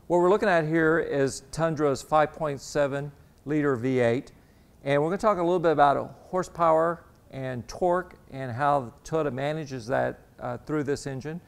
What we're looking at here is Tundra's 5.7 liter V8, and we're going to talk a little bit about horsepower and torque and how Toyota manages that through this engine.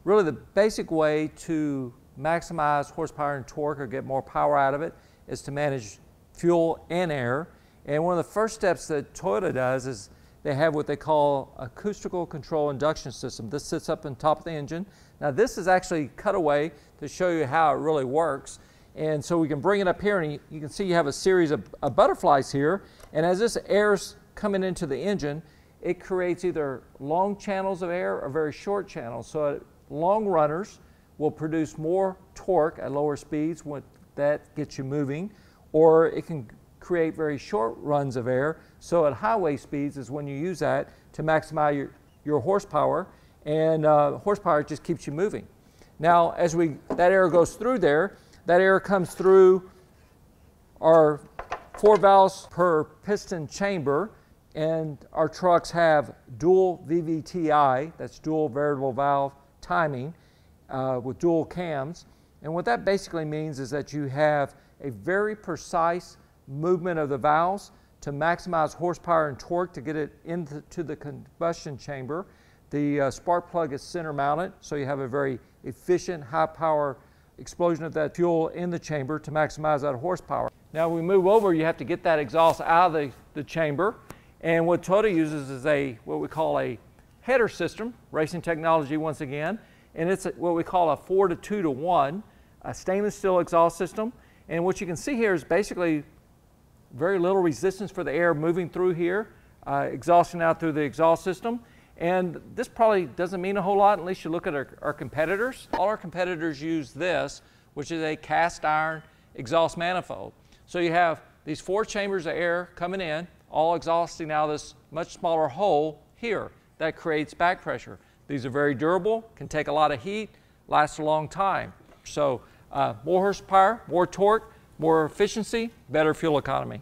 Really the basic way to maximize horsepower and torque or get more power out of it is to manage fuel and air. And one of the first steps that Toyota does is they have what they call a acoustical control induction system. This sits up on top of the engine. Now this is actually cut away to show you how it really works. And so we can bring it up here, and you can see you have a series of butterflies here. And as this air's coming into the engine, it creates either long channels of air or very short channels. So long runners will produce more torque at lower speeds when that gets you moving, or it can create very short runs of air. So at highway speeds is when you use that to maximize your horsepower, and horsepower just keeps you moving. Now as that air goes through there, that air comes through our 4 valves per piston chamber, and our trucks have dual VVTI, that's dual variable valve timing, with dual cams. And what that basically means is that you have a very precise movement of the valves to maximize horsepower and torque to get it into the combustion chamber. The spark plug is center mounted, so you have a very efficient, high power explosion of that fuel in the chamber to maximize that horsepower. Now we move over, you have to get that exhaust out of the chamber, and what Toyota uses is what we call a header system, racing technology once again, and it's what we call a 4 to 2 to 1, a stainless steel exhaust system. And what you can see here is basically very little resistance for the air moving through here, exhausting out through the exhaust system. And this probably doesn't mean a whole lot unless you look at our competitors. All our competitors use this, which is a cast iron exhaust manifold. So you have these 4 chambers of air coming in, all exhausting out of this much smaller hole here. That creates back pressure. These are very durable, can take a lot of heat, last a long time. So more horsepower, more torque, more efficiency, better fuel economy.